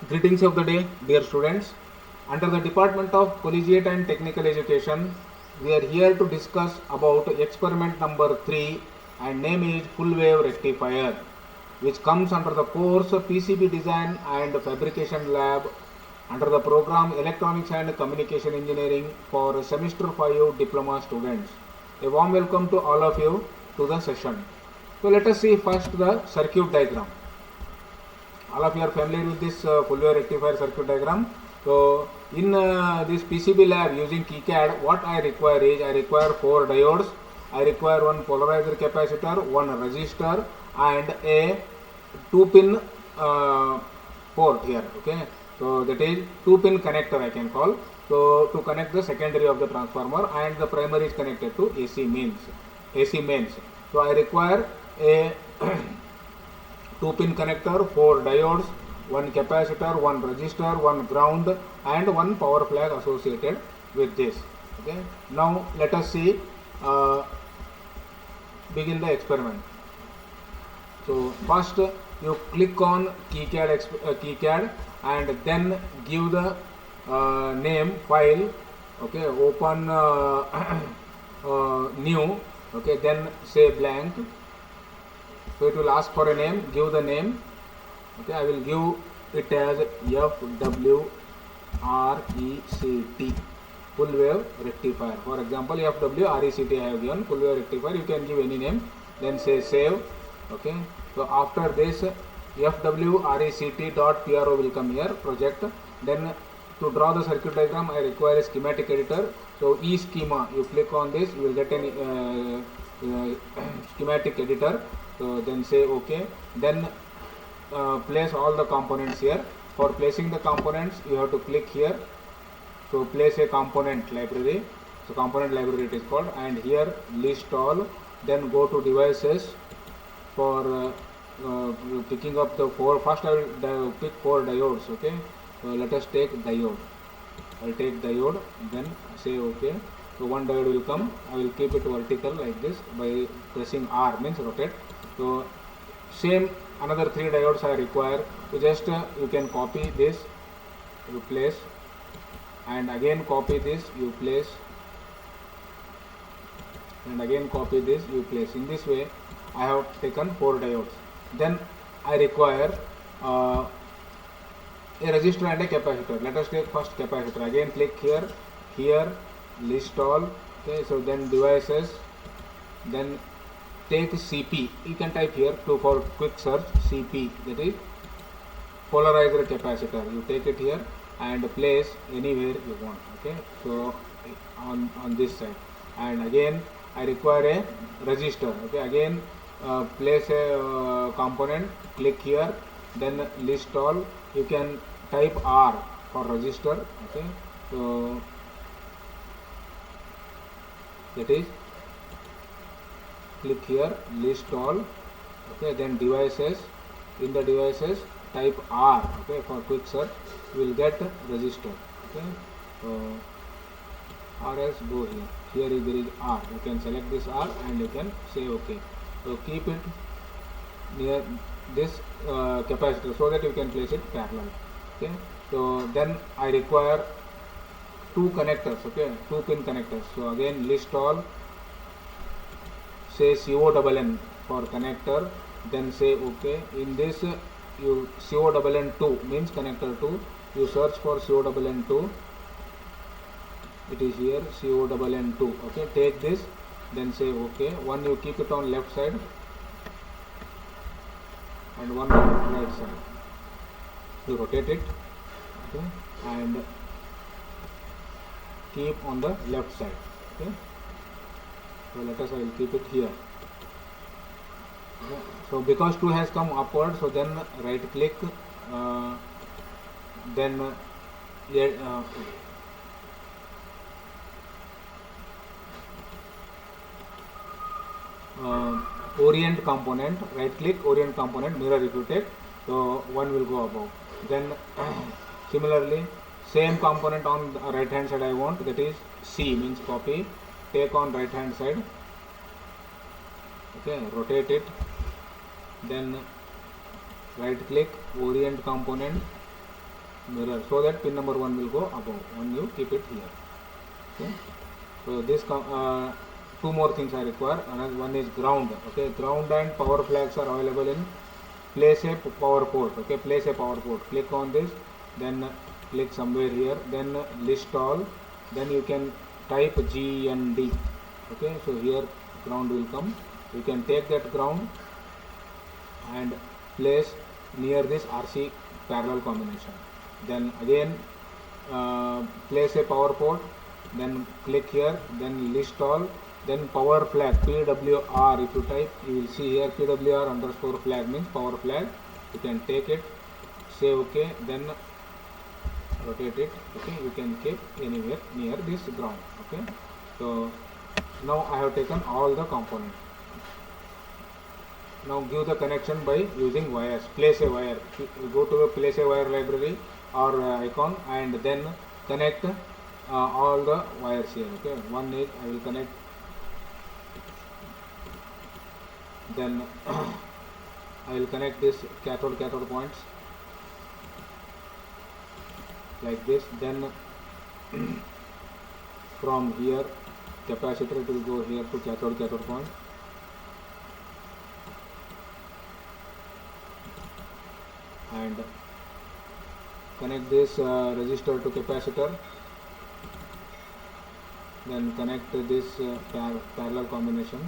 Greetings of the day, dear students. Under the Department of Collegiate and Technical Education, we are here to discuss about experiment number 3 and name is full wave rectifier, which comes under the course PCB design and fabrication lab under the program Electronics and Communication Engineering for semester 5 diploma students. A warm welcome to all of you to the session. So let us see first the circuit diagram. All of you are familiar with this full wave rectifier circuit diagram. So in this PCB lab using KiCad, what I require is I require 4 diodes, I require one polarizer capacitor, one resistor and a 2-pin port here. Okay, so that is 2-pin connector I can call. So to connect the secondary of the transformer and the primary is connected to AC mains. So I require a 2-pin connector, 4 diodes, 1 capacitor, 1 resistor, 1 ground and 1 power flag associated with this. Okay. Now let us see begin the experiment. So first you click on KiCad and then give the name file. Okay, open new. Okay, then say blank. So it will ask for a name, give the name. Okay, I will give it as FWRECT, full wave rectifier. For example, FWRECT I have given, full wave rectifier. You can give any name, then say save. Okay, so after this FWRECT.PRO will come here, project. Then to draw the circuit diagram, I require a schematic editor. So eSchema, you click on this, you will get any schematic editor. So then say OK. Then place all the components here. For placing the components, you have to click here. So place a component library. So component library it is called, and here list all. Then go to devices for picking up the 4. First I will pick 4 diodes. Okay. So let us take diode. I will take diode. Then say OK. So one diode will come. I will keep it vertical like this by pressing R, means rotate. So same another 3 diodes I require. So just you can copy this, you place, and again copy this, you place, and again copy this, you place. In this way I have taken 4 diodes. Then I require a resistor and a capacitor. Let us take first capacitor. Again click here, list all. Okay, so then devices, then take CP. You can type here for quick search CP, that is polarizer capacitor. You take it here and place anywhere you want. Okay, so on this side. And again I require a resistor. Okay, again place a component, click here, then list all. You can type R for resistor. Okay, so that is click here, list all. Okay, then devices, in the devices type R. Okay, for quick search you will get resistor. Okay, so RS, go here, there is R. You can select this R and you can say OK. So keep it near this capacitor so that you can place it parallel. Okay, so then I require 2 connectors. Okay, 2-pin connectors. So again list all, say CONN for connector, then say OK. In this you CONN2 means connector 2. You search for CONN2. It is here, CONN2. Okay, take this, then say OK. One you keep it on left side and one on right side. You rotate it. Okay, and keep on the left side. Okay, so let us, I will keep it here. Okay. So because 2 has come upward, so then right click, then orient component, right click, orient component, mirror if you take, so one will go above. Then similarly same component on the right hand side I want, that is C, means copy, take on right hand side. Okay, rotate it, then right click, orient component, mirror, so that pin number 1 will go above when you keep it here. Okay, so this two more things I require. Another one is ground. Okay, ground and power flags are available in place a power port. Okay, place a power port, click on this, then click somewhere here, then list all, then you can type GND. Okay, so here ground will come. You can take that ground and place near this RC parallel combination. Then again place a power port, then click here, then list all, then power flag PWR. If you type, you will see here PWR underscore flag means power flag. You can take it, say OK, then rotate it. Okay, you can keep anywhere near this ground. Okay, so now I have taken all the components. Now give the connection by using wires. Place a wire. Go to the place a wire library or icon and then connect all the wires here. Okay, one is I will connect, then I will connect this cathode points like this. Then from here capacitor, it will go here to cathode point. And connect this resistor to capacitor, then connect this parallel combination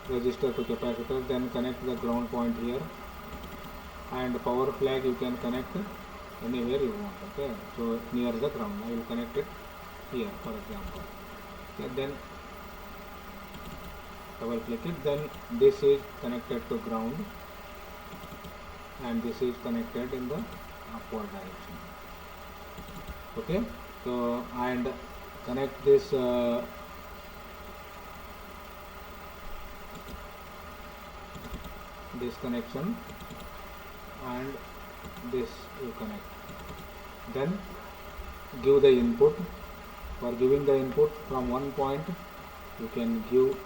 resistor to capacitor, then connect the ground point here, and power flag you can connect anywhere you want. Okay, so near the ground I will connect it here for example. Okay, then double click it, then this is connected to ground and this is connected in the upward direction. Okay, so and connect this this connection and this you connect. Then give the input. For giving the input from one point you can give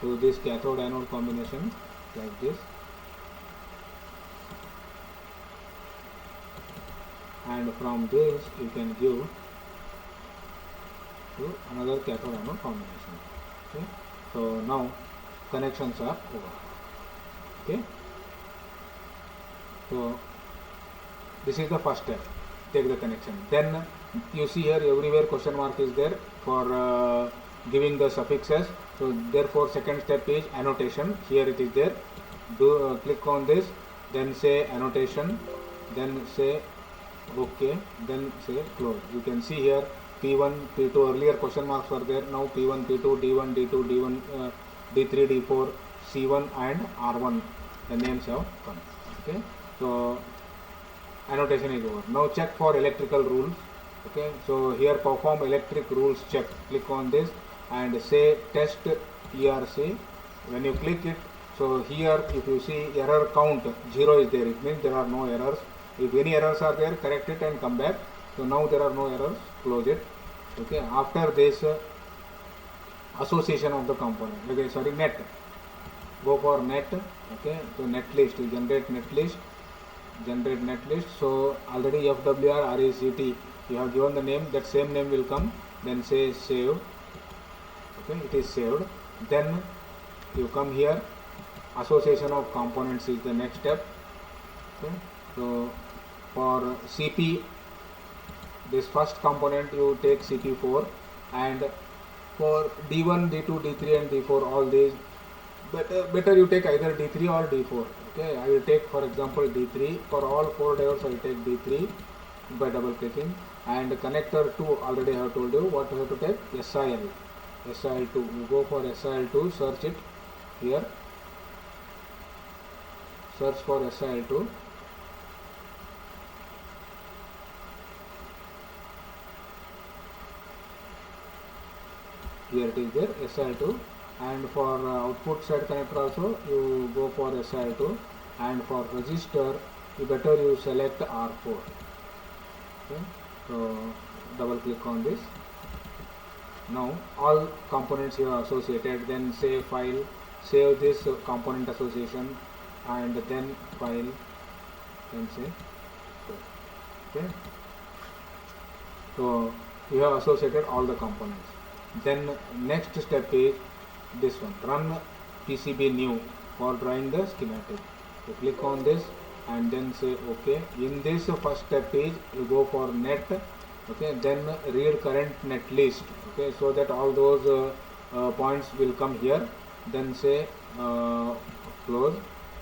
to this cathode anode combination like this, and from this you can give to another cathode anode combination. Okay, so now connections are over. Okay, so this is the first step, take the connection. Then you see here everywhere question mark is there for giving the suffixes, so therefore second step is annotation. Here it is there. Do click on this, then say annotation, then say OK, then say close. You can see here P1, P2, earlier question marks were there, now P1, P2, D1, D2, D1, D3, D4, C1 and R1, the names have come. Okay, so annotation is over. Now check for electrical rules. Okay, so here perform electric rules check. Click on this and say test ERC. When you click it, so here if you see error count 0 is there, it means there are no errors. If any errors are there, correct it and come back. So now there are no errors, close it. Okay, after this association of the component, okay, sorry, net, go for net. Okay, so net list, you generate net list, so already FWR RECT you have given the name, that same name will come, then say save. Okay, it is saved. Then you come here, association of components is the next step. Okay, so for CP, this first component you take CP4, and for D1, D2, D3 and D4, all these better you take either D3 or D4. Okay, I will take for example D3. For all 4 diodes I will take D3 by double clicking, and connector 2 already I have told you what you have to take, SIL2. You go for SIL2, search it here, search for SIL2. Here it is there, SIL2. And for output side connector also you go for SIL2, and for resistor you better you select R4. Okay, so double click on this. Now all components here are associated, then save file, save this component association, and then file, then say go. Okay, so you have associated all the components. Then next step is this one, run PCB new for drawing the schematic. So click on this and then say OK. In this first step is you go for net, okay, then read current net list, okay, so that all those points will come here. Then say close.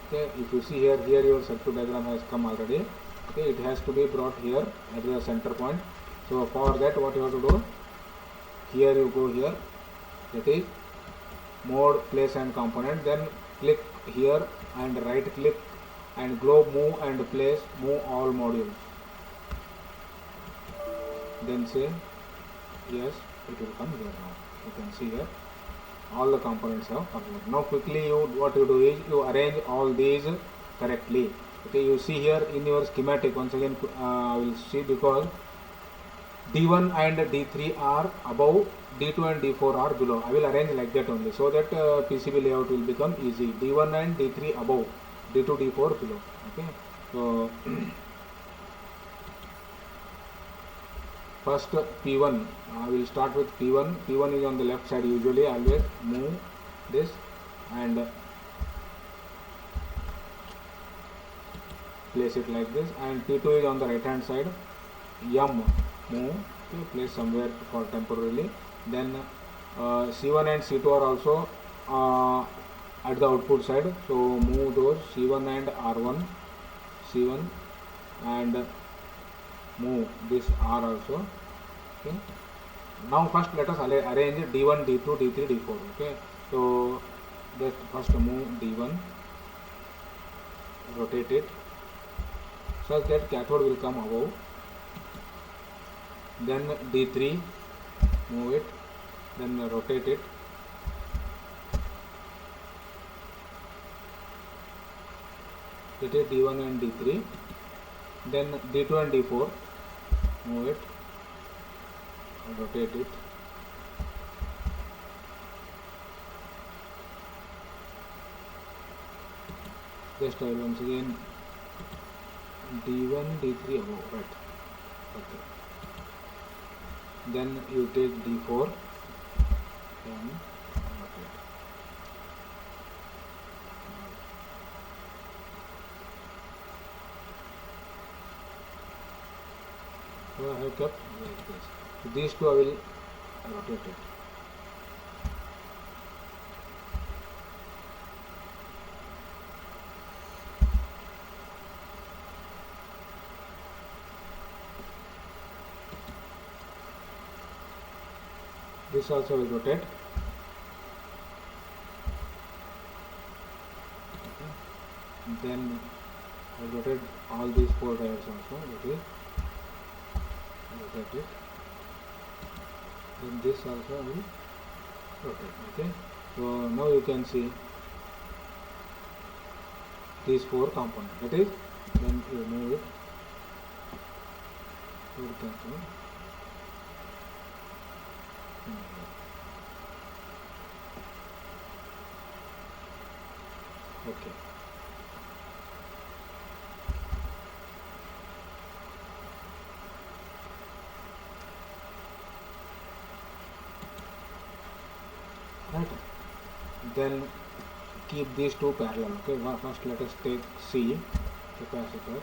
Okay, if you see here your circuit diagram has come already. Okay, it has to be brought here at the center point. So for that, what you have to do, here you go here, that is mode, place and component, then click here and right click and globe move and place, move all modules, then say yes, it will come here. Now you can see here all the components have come here. Now quickly what you do is you arrange all these correctly. Okay, you see here in your schematic, once again I will see, because D1 and D3 are above, D2 and D4 are below. I will arrange like that only, so that PCB layout will become easy. D1 and D3 above, D2, D4 below. Okay, so first P1, I will start with P1. P1 is on the left side, usually always move this and place it like this, and P2 is on the right hand side, M move, okay, place somewhere for temporarily. Then C1 and C2 are also at the output side, so move those C1 and R1, C1, and move this R also. Okay, now first let us arrange D1, D2, D3, D4. Okay, so just first move D1, rotate it such that cathode will come above. Then D3, move it, then rotate it, it is D1 and D3. Then D2 and D4, move it, rotate it, just once again D1, D3 above, right? Okay, then you take D4 and rotate. So I have kept like this. So these two I will rotate it. This also will rotate. Okay. Then I will rotate all these 4 dials also. Okay. Rotate it. Then this also will rotate. Okay. So now you can see these 4 components. That is, then you move it. Okay. Right. Then keep these two parallel. Okay. First let us take C, capacitor.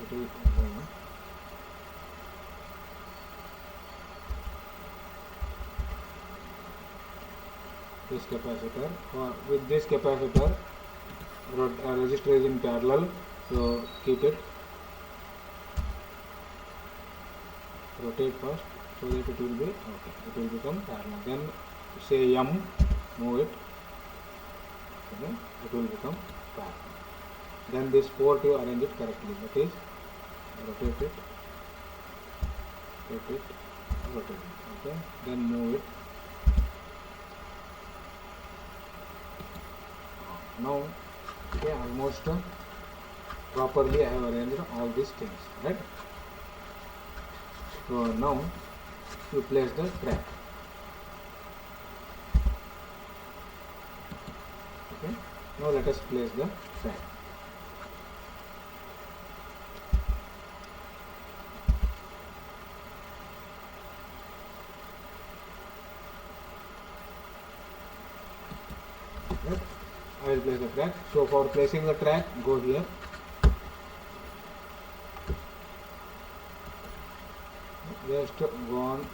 It is this capacitor. With this capacitor, resistor is in parallel, so keep it, rotate first so that it will be okay, it will become parallel. Then say M, move it, okay, it will become parallel. Then this port you arrange it correctly, that is rotate it, rotate it, rotate it. Okay, then move it. Now, okay, almost properly I have arranged all these things, right? So now you place the track. Okay, now let us place the track. Right? I will place the track. So for placing the track, go here. Just go on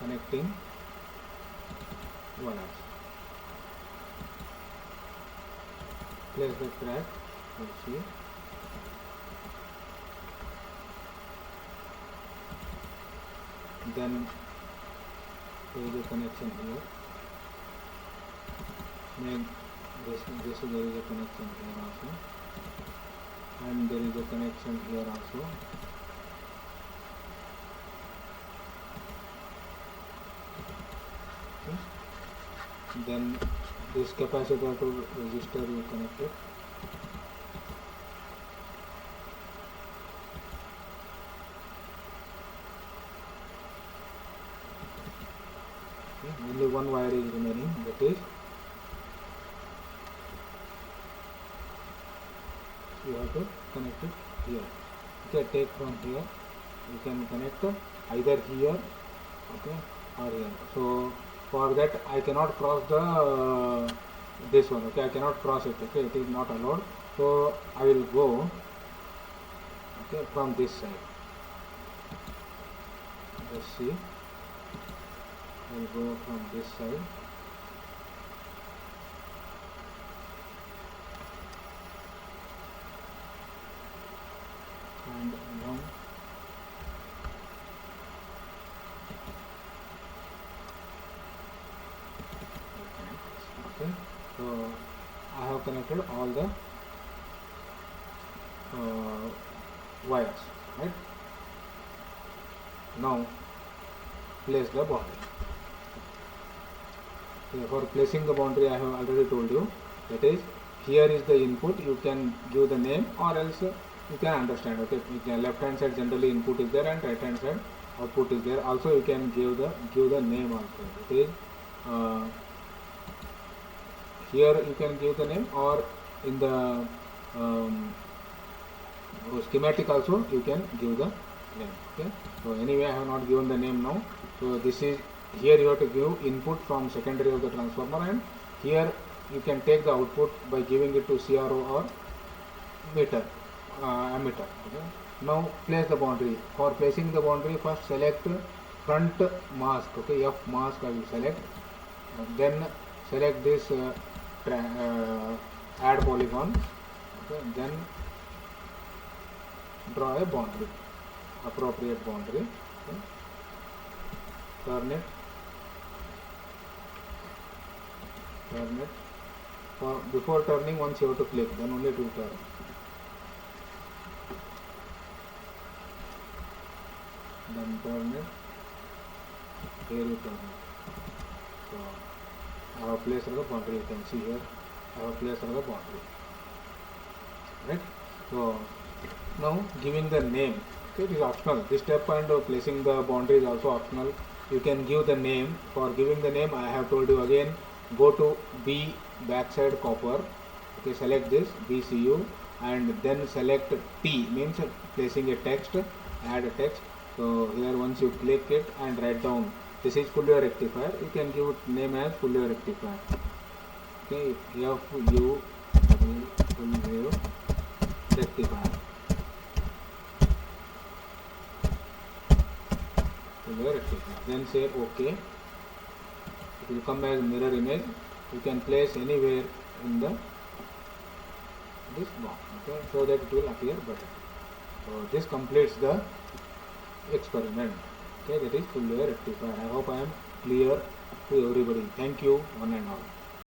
connecting wires. Place the track. Let's see. Then there is a connection here. Then this there is a connection here also, and there is a connection here also. Okay. Then this capacitor to resistor you connect it. Okay. Only one wire is remaining, that is you have to connect it here. Okay, take from here, you can connect either here, okay, or here. So for that I cannot cross the this one, okay, I cannot cross it, okay, it is not allowed. So I will go, okay, from this side. Let's see, I will go from this side. And now okay, so I have connected all the wires, right? Now place the boundary. Okay, for placing the boundary I have already told you, that is here is the input, you can give the name or else you can understand, okay, left hand side generally input is there and right hand side output is there. Also you can give the name also. It is here you can give the name, or in the schematic also you can give the name. Okay, so anyway I have not given the name now. So this is, here you have to give input from secondary of the transformer, and here you can take the output by giving it to CRO or meter, ammeter. Okay. Now place the boundary. For placing the boundary, first select front mask. Okay, F mask I will select. Then select this add polygon. Okay. Then draw a boundary, appropriate boundary. Okay. Turn it. Before turning, once you have to click, then only it will turn. Then turn it. Here you turn it. So I have placed the boundary. You can see here I have placed the boundary. Right. So now giving the name. Okay, it is optional. This step and placing the boundary is also optional. You can give the name. For giving the name, I have told you again. Go to B backside copper. Okay, select this BCU and then select T, means placing a text, add a text. So here once you click it and write down this is full wave rectifier, you can give it name as full wave rectifier. Okay, FU full wave rectifier. Full wave rectifier. Then say OK. It will come as mirror image. You can place anywhere in this box, okay, so that it will appear better. So this completes the experiment. Okay, that is full wave rectifier. I hope I am clear to everybody. Thank you, one and all.